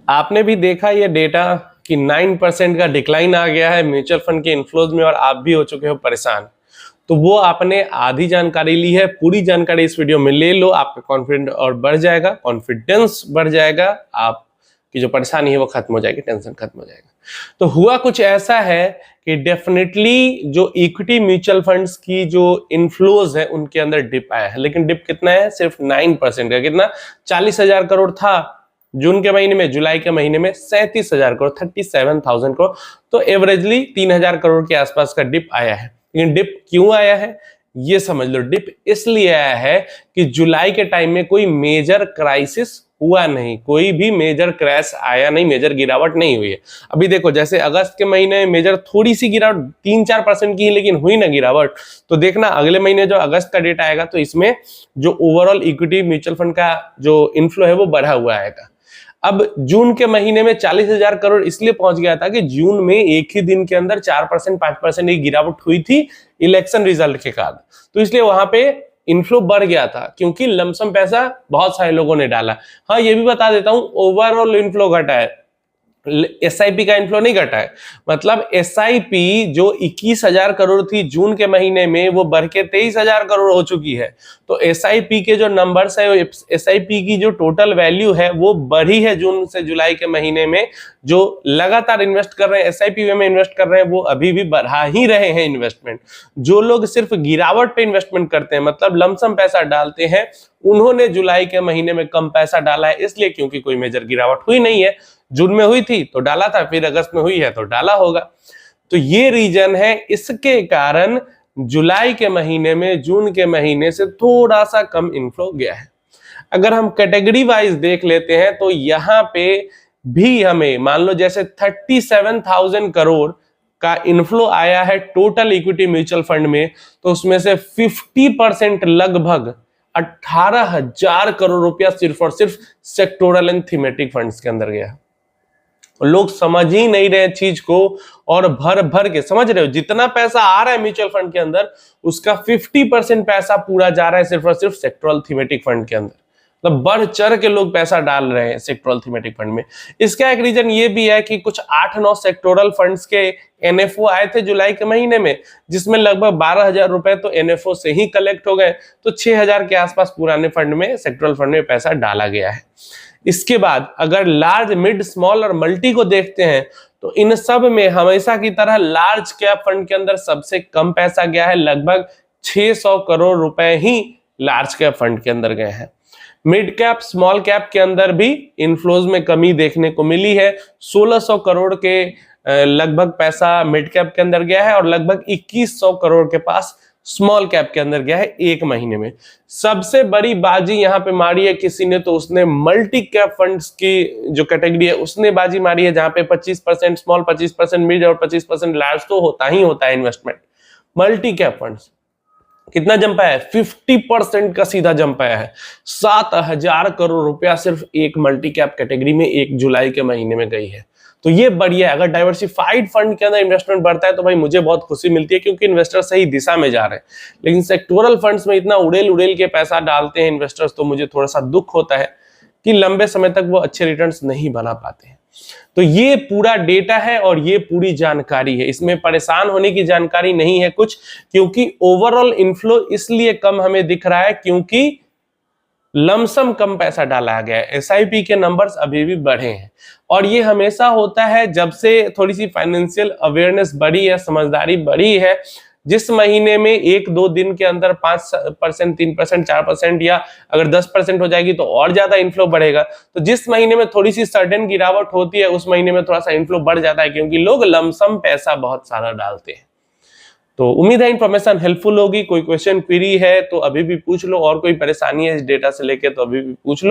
आपने भी देखा ये डेटा कि 9% का डिक्लाइन आ गया है म्यूचुअल फंड के इनफ्लोज में और आप भी हो चुके हो परेशान। तो वो आपने आधी जानकारी ली है, पूरी जानकारी इस वीडियो में ले लो, आपका कॉन्फिडेंस और बढ़ जाएगा, कॉन्फिडेंस बढ़ जाएगा, आपकी जो परेशानी है वो खत्म हो जाएगी, टेंशन खत्म हो जाएगा। तो हुआ कुछ ऐसा है कि डेफिनेटली जो इक्विटी म्यूचुअल फंड्स की जो इनफ्लोज है उनके अंदर डिप आया है, लेकिन डिप कितना है? सिर्फ 9% का। कितना? 40,000 करोड़ था जून के महीने में, जुलाई के महीने में 37,000 करोड़, 37,000 करोड़। तो एवरेजली 3,000 करोड़ के आसपास का डिप आया है। लेकिन डिप क्यों आया है ये समझ लो। डिप इसलिए आया है कि जुलाई के टाइम में कोई मेजर क्राइसिस हुआ नहीं, कोई भी मेजर क्रैश आया नहीं, मेजर गिरावट नहीं हुई है। अभी देखो जैसे अगस्त के महीने में मेजर थोड़ी सी गिरावट 3-4% की ही, लेकिन हुई ना गिरावट। तो देखना अगले महीने जो अगस्त का डेटा आएगा तो इसमें जो ओवरऑल इक्विटी म्यूचुअल फंड का जो इनफ्लो है वो बढ़ा हुआ आएगा। अब जून के महीने में 40,000 करोड़ इसलिए पहुंच गया था कि जून में एक ही दिन के अंदर 4% 5% की गिरावट हुई थी इलेक्शन रिजल्ट के बाद। तो इसलिए वहां पे इनफ्लो बढ़ गया था, क्योंकि लमसम पैसा बहुत सारे लोगों ने डाला। हाँ ये भी बता देता हूं, ओवरऑल इनफ्लो घटा है, एसआईपी का इनफ्लो नहीं घटा है। मतलब एसआईपी जो 21,000 करोड़ थी जून के महीने में, वो बढ़ के 23,000 करोड़ हो चुकी है। तो एसआईपी के जो नंबर्स है, एसआईपी की जो टोटल वैल्यू है वो बढ़ी है जून से जुलाई के महीने में। जो लगातार इन्वेस्ट कर रहे हैं, एसआईपी में इन्वेस्ट कर रहे हैं, वो अभी भी बढ़ा ही रहे हैं इन्वेस्टमेंट। जो लोग सिर्फ गिरावट पे इन्वेस्टमेंट करते हैं, मतलब लमसम पैसा डालते हैं, उन्होंने जुलाई के महीने में कम पैसा डाला है, इसलिए क्योंकि कोई मेजर गिरावट हुई नहीं है। जून में हुई थी तो डाला था, फिर अगस्त में हुई है तो डाला होगा। तो ये रीजन है, इसके कारण जुलाई के महीने में जून के महीने से थोड़ा सा कम इनफ्लो गया है। अगर हम कैटेगरी वाइज देख लेते हैं तो यहां पे भी हमें मान लो जैसे 37,000 करोड़ का इनफ्लो आया है टोटल इक्विटी म्यूचुअल फंड में, तो उसमें से 50% लगभग 18,000 करोड़ रुपया सिर्फ और सिर्फ सेक्टोरल एंड थीमेटिक फंड्स के अंदर गया। लोग समझ ही नहीं रहे चीज को, और भर भर के समझ रहे हो, जितना पैसा आ रहा है म्यूचुअल फंड के अंदर उसका 50% पैसा पूरा जा रहा है सिर्फ और सिर्फ सेक्टोरल थीमेटिक फंड के अंदर। मतलब बढ़ चढ़ के लोग पैसा डाल रहे हैं सेक्टोरल थीमेटिक फंड में। इसका एक रीजन ये भी है कि कुछ 8-9 सेक्टोरल फंड्स के एनएफओ आए थे जुलाई के महीने में, जिसमें लगभग 12,000 रुपए तो एनएफओ से ही कलेक्ट हो गए। तो 6,000 के आसपास पुराने फंड में, सेक्टोरल फंड में पैसा डाला गया है। इसके बाद अगर लार्ज, मिड, स्मॉल और मल्टी को देखते हैं तो इन सब में हमेशा की तरह लार्ज कैप फंड के अंदर सबसे कम पैसा गया है, लगभग 600 करोड़ रुपए ही लार्ज कैप फंड के अंदर गए हैं। मिड कैप, स्मॉल कैप के अंदर भी इनफ्लोज में कमी देखने को मिली है। 1600 करोड़ के लगभग पैसा मिड कैप के अंदर गया है और लगभग 2100 करोड़ के पास स्मॉल कैप के अंदर गया है एक महीने में। सबसे बड़ी बाजी यहां पे मारी है किसी ने, तो उसने मल्टी कैप फंड्स की जो कैटेगरी है उसने बाजी मारी है, जहां पे 25% स्मॉल, 25% मिड और 25% लार्ज तो होता ही होता है इन्वेस्टमेंट। मल्टी कैप फंड्स कितना जंप आया है? 50% का सीधा जंप आया है। 7,000 करोड़ रुपया सिर्फ एक मल्टी कैप कैटेगरी में एक जुलाई के महीने में गई है। तो ये बढ़िया है। अगर डाइवर्सिफाइड फंड के अंदर इन्वेस्टमेंट बढ़ता है तो भाई मुझे बहुत खुशी मिलती है, क्योंकि इन्वेस्टर सही दिशा में जा रहे हैं। लेकिन सेक्टोरल फंड्स में इतना उड़ेल उड़ेल के पैसा डालते हैं इन्वेस्टर्स, तो मुझे थोड़ा सा दुख होता है कि लंबे समय तक वो अच्छे रिटर्न्स नहीं बना पाते हैं। तो ये पूरा डेटा है और ये पूरी जानकारी है, इसमें परेशान होने की जानकारी नहीं है कुछ, क्योंकि ओवरऑल इनफ्लो इसलिए कम हमें दिख रहा है क्योंकि लमसम कम पैसा डाला गया है। एसआईपी के नंबर्स अभी भी बढ़े हैं, और ये हमेशा होता है जब से थोड़ी सी फाइनेंशियल अवेयरनेस बढ़ी है, समझदारी बढ़ी है। जिस महीने में 1-2 दिन के अंदर 5%, 3%, 4% या अगर 10% हो जाएगी तो और ज्यादा इनफ्लो बढ़ेगा। तो जिस महीने में थोड़ी सी सडन गिरावट होती है उस महीने में थोड़ा सा इनफ्लो बढ़ जाता है, क्योंकि लोग लमसम पैसा बहुत सारा डालते हैं। तो उम्मीद है इन्फॉर्मेशन हेल्पफुल होगी। कोई क्वेश्चन क्वेरी है तो अभी भी पूछ लो, और कोई परेशानी है इस डेटा से लेके तो अभी भी पूछ लो।